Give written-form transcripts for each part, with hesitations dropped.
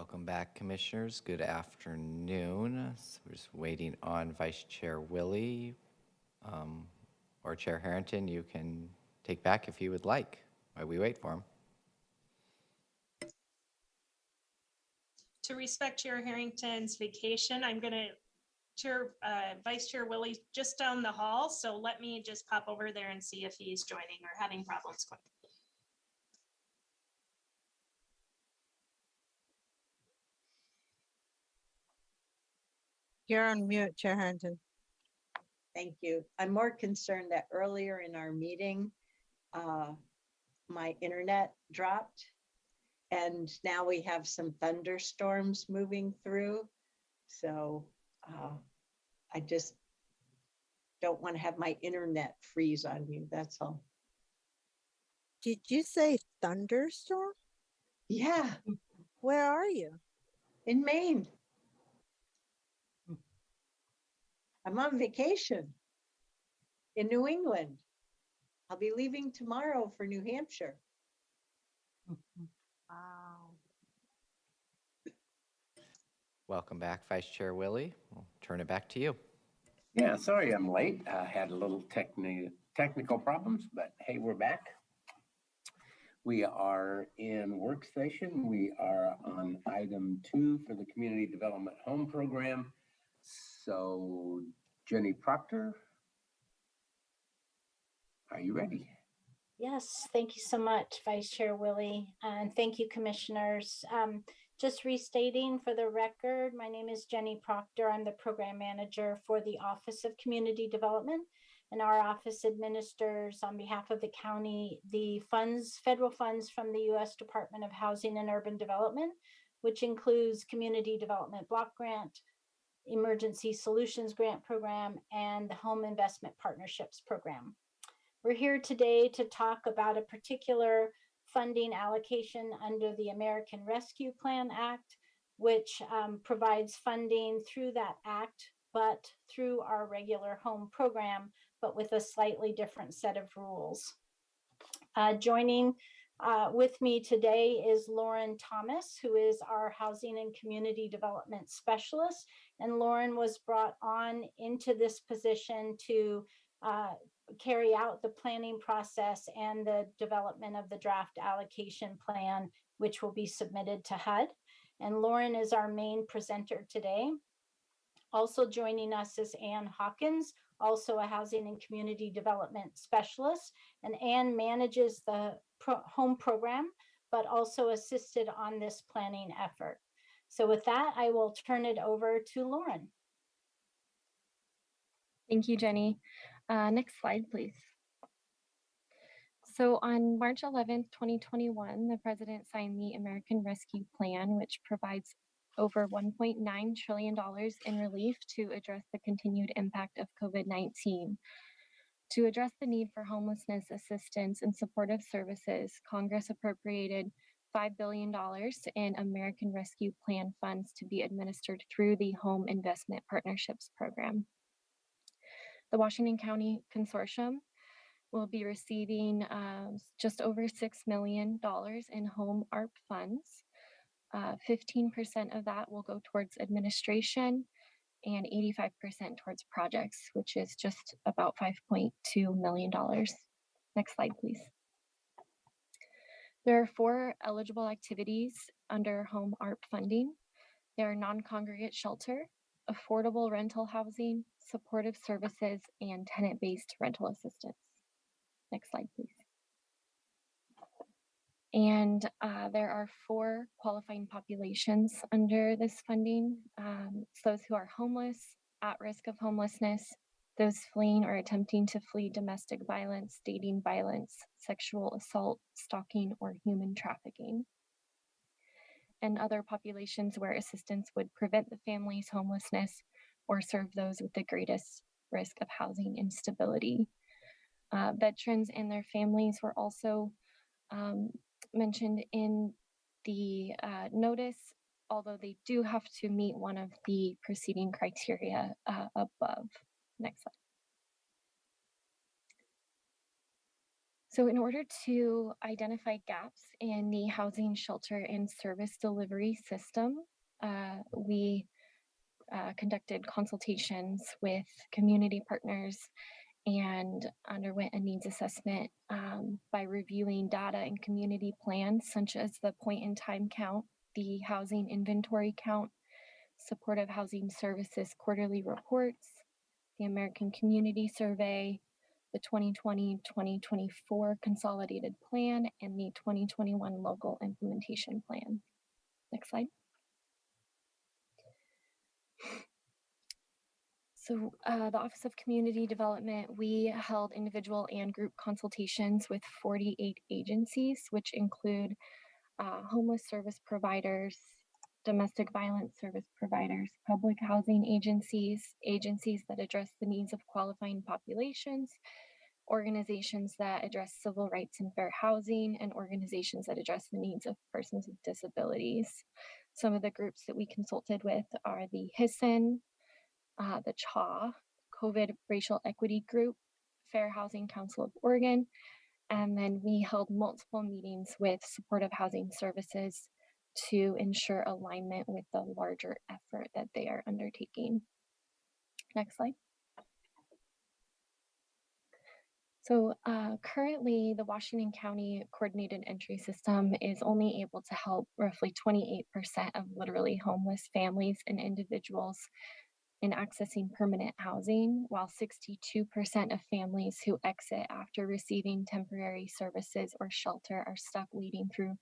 Welcome back, Commissioners. Good afternoon. So we're just waiting on Vice Chair Willie or Chair Harrington. You can take back if you would like while we wait for him. To respect Chair Harrington's vacation, I'm going to Vice Chair Willie just down the hall. So let me just pop over there and see if he's joining or having problems. You're on mute, Chair Harrington. Thank you. I'm more concerned that earlier in our meeting, my internet dropped, and now we have some thunderstorms moving through. So I just don't want to have my internet freeze on you. That's all. Did you say thunderstorm? Yeah, Where are you? in Maine. I'm on vacation in New England. I'll be leaving tomorrow for New Hampshire. Wow. Welcome back, Vice Chair Willie. We'll turn it back to you. Yeah, sorry I'm late. I had a little technical problems, but hey, we're back. We are in work session. We are on item 2 for the Community Development Home Program. So Jenny Proctor, are you ready? Yes, thank you so much, Vice Chair Willie, and thank you, Commissioners. Just restating for the record, my name is Jenny Proctor. I'm the Program Manager for the Office of Community Development, and our office administers on behalf of the county the funds, federal funds from the U.S. Department of Housing and Urban Development, which includes Community Development Block Grant, Emergency Solutions Grant Program, and the Home Investment Partnerships Program. We're here today to talk about a particular funding allocation under the American Rescue Plan Act, which provides funding through that act, but through our regular home program, but with a slightly different set of rules. Joining with me today is Lauren Thomas, who is our Housing and Community Development Specialist. And Lauren was brought on into this position to carry out the planning process and the development of the draft allocation plan, which will be submitted to HUD. And Lauren is our main presenter today. Also joining us is Ann Hawkins, also a housing and community development specialist. And Ann manages the home program, but also assisted on this planning effort. So with that, I will turn it over to Lauren. Thank you, Jenny. Next slide, please. So on March 11th, 2021, the President signed the American Rescue Plan, which provides over $1.9 trillion in relief to address the continued impact of COVID-19. To address the need for homelessness assistance and supportive services, Congress appropriated $5 billion in American Rescue Plan funds to be administered through the Home Investment Partnerships Program. The Washington County Consortium will be receiving just over $6 million in home ARP funds. 15% of that will go towards administration and 85% towards projects, which is just about $5.2 million. Next slide, please. There are 4 eligible activities under home ARP funding. They are non-congregate shelter, affordable rental housing, supportive services, and tenant-based rental assistance. Next slide, please. And there are 4 qualifying populations under this funding. Those who are homeless, at risk of homelessness, those fleeing or attempting to flee domestic violence, dating violence, sexual assault, stalking, or human trafficking. And other populations where assistance would prevent the family's homelessness or serve those with the greatest risk of housing instability. Veterans and their families were also mentioned in the notice, although they do have to meet one of the preceding criteria above. Next slide. So in order to identify gaps in the housing, shelter, and service delivery system, we conducted consultations with community partners and underwent a needs assessment by reviewing data and community plans, such as the point in time count, the housing inventory count, supportive housing services quarterly reports, the American Community Survey, the 2020-2024 Consolidated Plan, and the 2021 Local Implementation Plan. Next slide. So the Office of Community Development, we held individual and group consultations with 48 agencies, which include homeless service providers, domestic violence service providers, public housing agencies, agencies that address the needs of qualifying populations, organizations that address civil rights and fair housing, and organizations that address the needs of persons with disabilities. Some of the groups that we consulted with are the HISN, the CHA, COVID Racial Equity Group, Fair Housing Council of Oregon, and then we held multiple meetings with supportive housing services to ensure alignment with the larger effort that they are undertaking. Next slide. So currently the Washington County Coordinated Entry System is only able to help roughly 28% of literally homeless families and individuals in accessing permanent housing, while 62% of families who exit after receiving temporary services or shelter are stuck leading through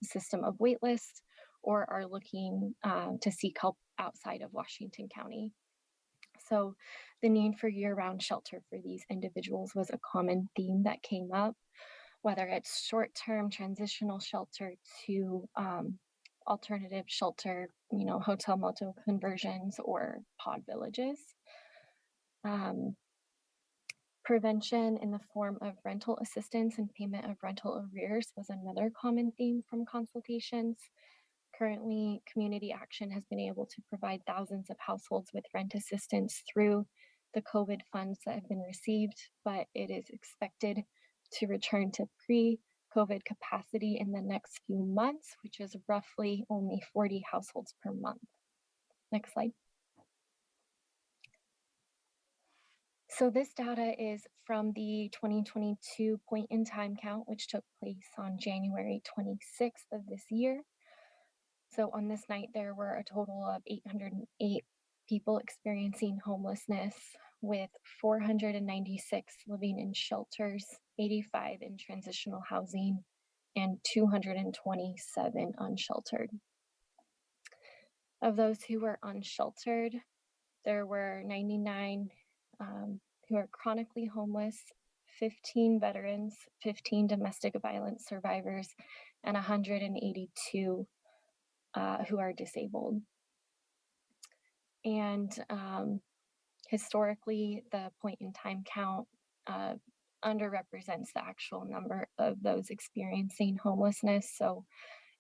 the system of waitlist or are looking to seek help outside of Washington County. So the need for year-round shelter for these individuals was a common theme that came up, whether it's short-term transitional shelter to alternative shelter, hotel motel conversions or pod villages. Prevention in the form of rental assistance and payment of rental arrears was another common theme from consultations. Currently, Community Action has been able to provide thousands of households with rent assistance through the COVID funds that have been received, but it is expected to return to pre-COVID capacity in the next few months, which is roughly only 40 households per month. Next slide. So this data is from the 2022 point in time count, which took place on January 26th of this year. So on this night, there were a total of 808 people experiencing homelessness, with 496 living in shelters, 85 in transitional housing, and 227 unsheltered. Of those who were unsheltered, there were 99 who are chronically homeless, 15 veterans, 15 domestic violence survivors, and 182 who are disabled. And historically, the point in time count underrepresents the actual number of those experiencing homelessness. So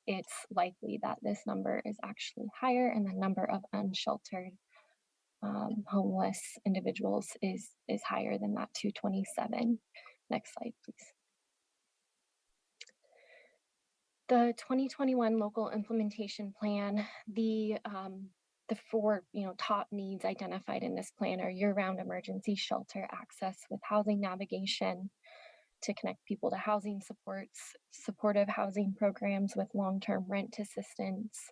it's likely that this number is actually higher, and the number of unsheltered homeless individuals is higher than that 227. Next slide, please. The 2021 local implementation plan, the four top needs identified in this plan are year-round emergency shelter access with housing navigation to connect people to housing supports, supportive housing programs with long-term rent assistance,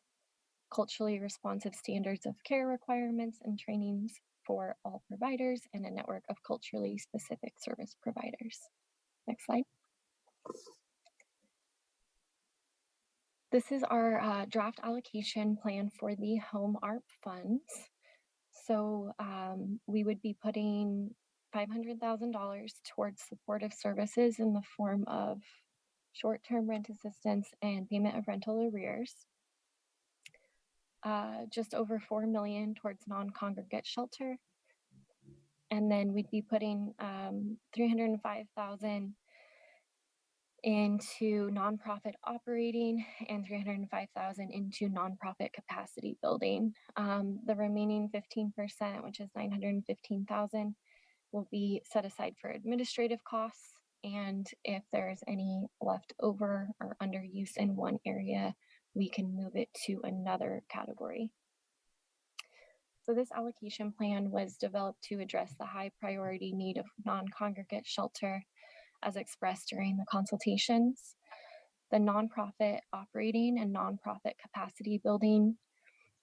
culturally responsive standards of care requirements and trainings for all providers, and a network of culturally specific service providers. Next slide. This is our draft allocation plan for the home ARP funds. So we would be putting $500,000 towards supportive services in the form of short-term rent assistance and payment of rental arrears. Just over $4 million towards non-congregate shelter. And then we'd be putting $305,000 into nonprofit operating and $305,000 into nonprofit capacity building. The remaining 15%, which is $915,000, will be set aside for administrative costs, And if there's any left over or under use in one area, we can move it to another category. So this allocation plan was developed to address the high priority need of non-congregate shelter as expressed during the consultations. The nonprofit operating and nonprofit capacity building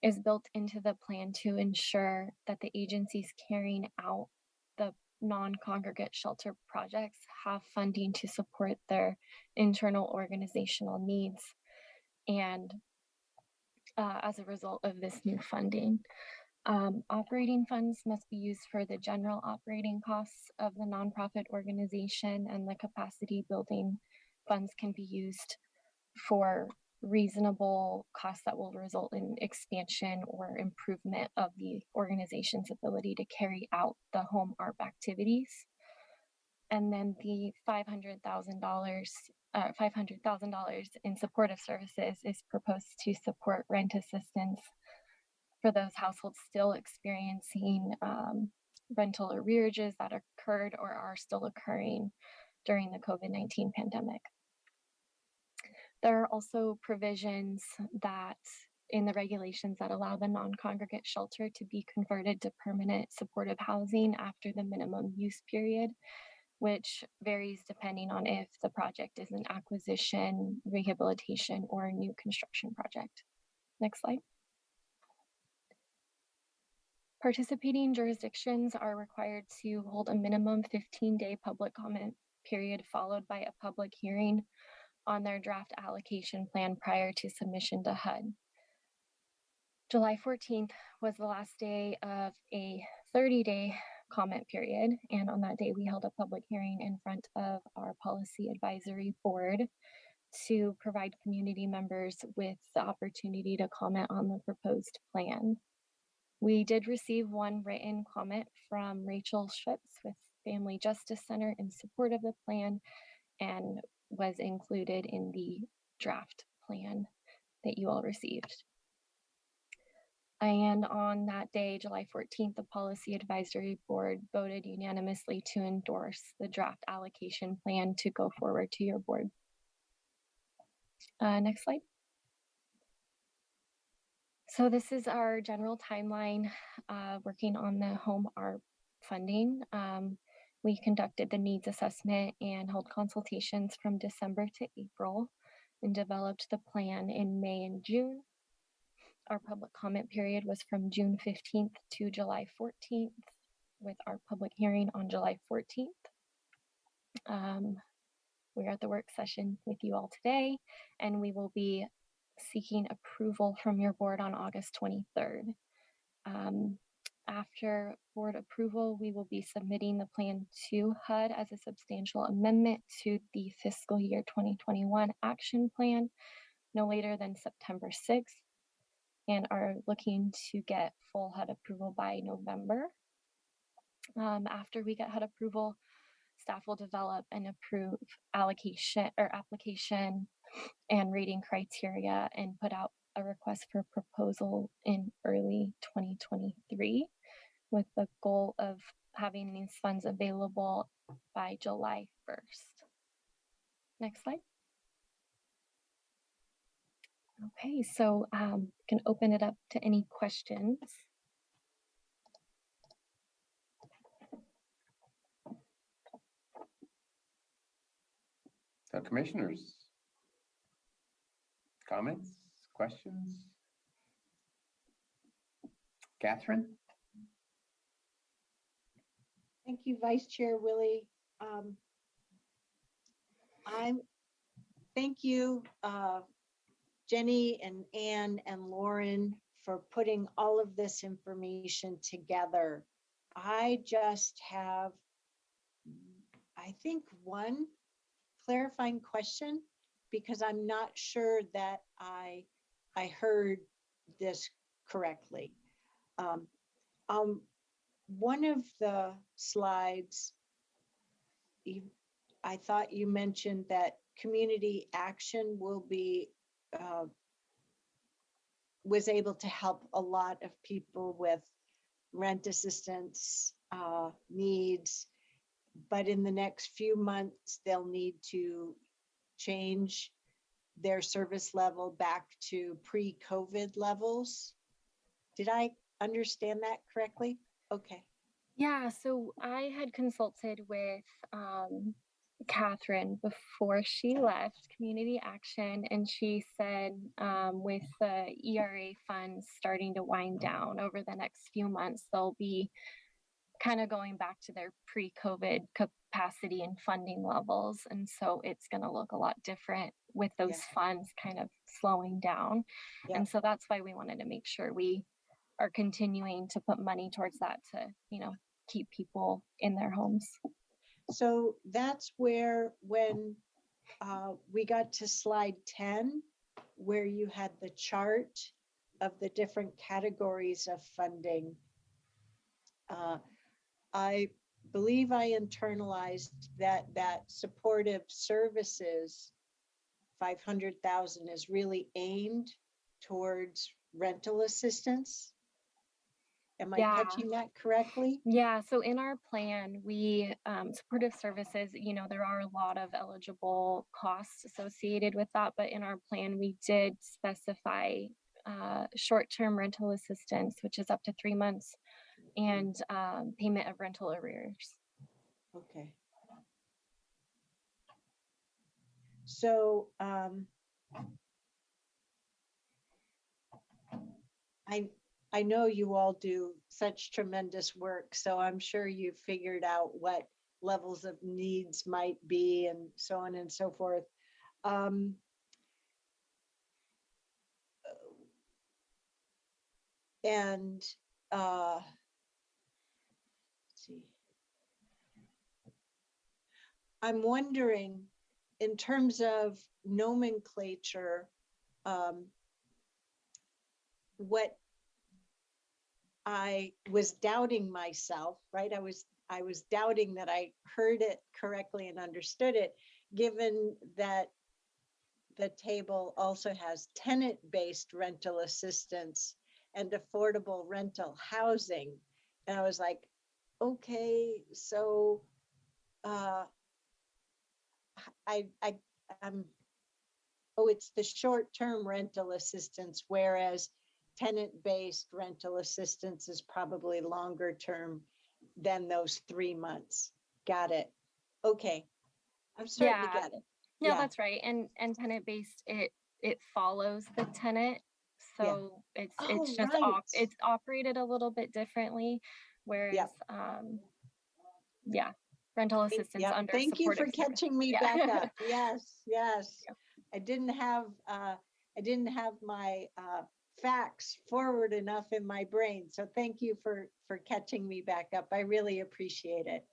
is built into the plan to ensure that the agencies carrying out the non-congregate shelter projects have funding to support their internal organizational needs. And as a result of this new funding, operating funds must be used for the general operating costs of the nonprofit organization, and the capacity building funds can be used for reasonable costs that will result in expansion or improvement of the organization's ability to carry out the home ARP activities. And then the $500,000 in supportive services is proposed to support rent assistance for those households still experiencing rental arrearages that occurred or are still occurring during the COVID-19 pandemic. There are also provisions that in the regulations that allow the non-congregate shelter to be converted to permanent supportive housing after the minimum use period, which varies depending on if the project is an acquisition, rehabilitation, or a new construction project. Next slide. Participating jurisdictions are required to hold a minimum 15-day public comment period followed by a public hearing on their draft allocation plan prior to submission to HUD. July 14th was the last day of a 30-day comment period, and on that day we held a public hearing in front of our policy advisory board to provide community members with the opportunity to comment on the proposed plan. We did receive one written comment from Rachel Schwitz with Family Justice Center in support of the plan and was included in the draft plan that you all received. And on that day, July 14th, the Policy Advisory Board voted unanimously to endorse the draft allocation plan to go forward to your board. Next slide. So this is our general timeline working on the home ARP funding. We conducted the needs assessment and held consultations from December to April and developed the plan in May and June. Our public comment period was from June 15th to July 14th, with our public hearing on July 14th. We're at the work session with you all today, and we will be seeking approval from your board on August 23rd. After board approval, we will be submitting the plan to HUD as a substantial amendment to the fiscal year 2021 action plan no later than September 6th, and are looking to get full HUD approval by November. After we get HUD approval, staff will develop and approve allocation or application and rating criteria and put out a request for proposal in early 2023 with the goal of having these funds available by July 1st. Next slide. Okay, so you can open it up to any questions. So commissioners, comments, questions? Catherine? Thank you, Vice Chair Willie. Thank you, Jenny and Ann and Lauren, for putting all of this information together. I just have, I think, one clarifying question, because I'm not sure that I heard this correctly. One of the slides, I thought you mentioned that community action will be, was able to help a lot of people with rent assistance needs, but in the next few months, they'll need to change their service level back to pre-COVID levels. Did I understand that correctly? Okay. Yeah, so I had consulted with Catherine before she left Community Action, and she said with the ERA funds starting to wind down over the next few months, they'll be kind of going back to their pre-COVID capacity and funding levels. And so it's going to look a lot different with those Yeah. funds kind of slowing down. Yeah. And so that's why we wanted to make sure we are continuing to put money towards that to, keep people in their homes. So that's where, when we got to slide 10, where you had the chart of the different categories of funding, I believe I internalized that supportive services 500,000 is really aimed towards rental assistance. Am I Yeah. catching that correctly? Yeah, so in our plan, we supportive services, there are a lot of eligible costs associated with that, but in our plan, we did specify short-term rental assistance, which is up to 3 months, and payment of rental arrears. Okay. So I know you all do such tremendous work, so I'm sure you've figured out what levels of needs might be and so on and so forth. And let's see. I'm wondering, in terms of nomenclature, what I was doubting myself, right? I was doubting that I heard it correctly and understood it, given that the table also has tenant-based rental assistance and affordable rental housing. And I was like, okay, so I'm, oh, it's the short-term rental assistance, whereas tenant-based rental assistance is probably longer term than those 3 months. Got it. Okay. I'm starting to Yeah. get it. No, Yeah. that's right. And tenant-based, it follows the tenant. So it's Oh, just right. it's operated a little bit differently, whereas rental assistance Yeah. under Thank you for supportive service. catching me Yeah. back up. Yes, yes. Yeah. I didn't have my facts forward enough in my brain. So thank you for catching me back up. I really appreciate it.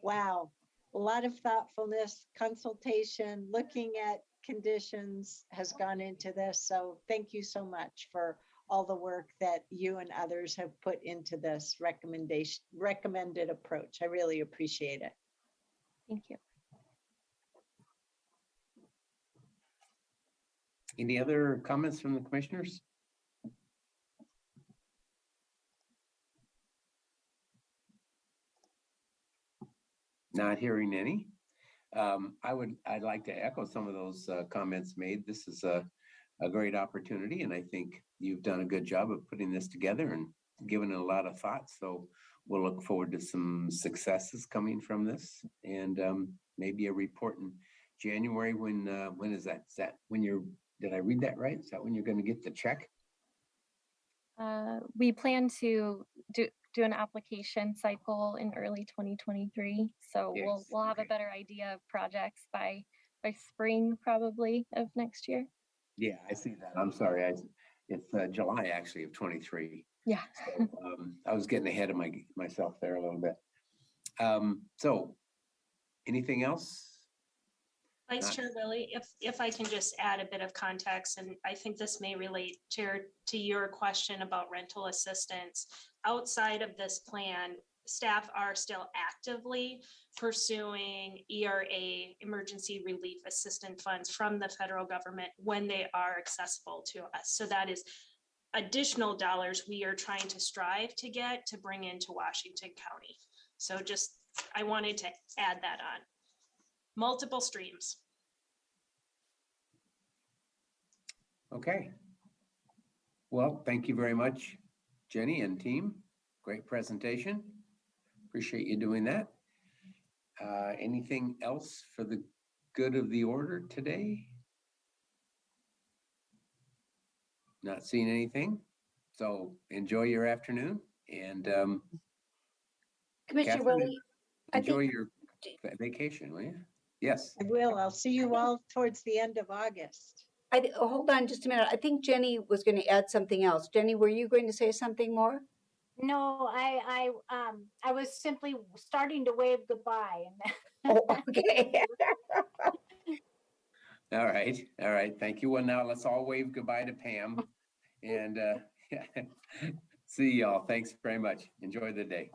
Wow. A lot of thoughtfulness, consultation, looking at conditions has gone into this. So thank you so much for all the work that you and others have put into this recommended approach. I really appreciate it. Thank you. Any other comments from the commissioners? Not hearing any. I'd like to echo some of those comments made. This is a great opportunity, and I think you've done a good job of putting this together and given it a lot of thought. So we'll look forward to some successes coming from this, and maybe a report in January. When is that? Is that when you're? Did I read that right? Is that when you're going to get the check? We plan to do an application cycle in early 2023. So Yes, we'll have a better idea of projects by spring probably of next year. Yeah, I see that. I'm sorry. It's July actually of 23. Yeah. So, I was getting ahead of myself there a little bit. So anything else? Vice Chair Willie, if I can just add a bit of context, and I think this may relate, Chair, to your question about rental assistance. Outside of this plan, staff are still actively pursuing ERA, emergency relief assistance funds from the federal government when they are accessible to us. So that is additional dollars we are trying to strive to get to bring into Washington County. So just I wanted to add that on. Multiple streams. Okay. Well, thank you very much, Jenny and team. Great presentation. Appreciate you doing that. Anything else for the good of the order today? Not seeing anything. So enjoy your afternoon and Commissioner Catherine, Willie, I enjoy think, your vacation, will you? Yes. I will. I'll see you all towards the end of August. hold on just a minute. I think Jenny was going to add something else. Jenny, were you going to say something more? No, I was simply starting to wave goodbye. Oh, okay. All right. All right. Thank you. Well, now let's all wave goodbye to Pam and see y'all. Thanks very much. Enjoy the day.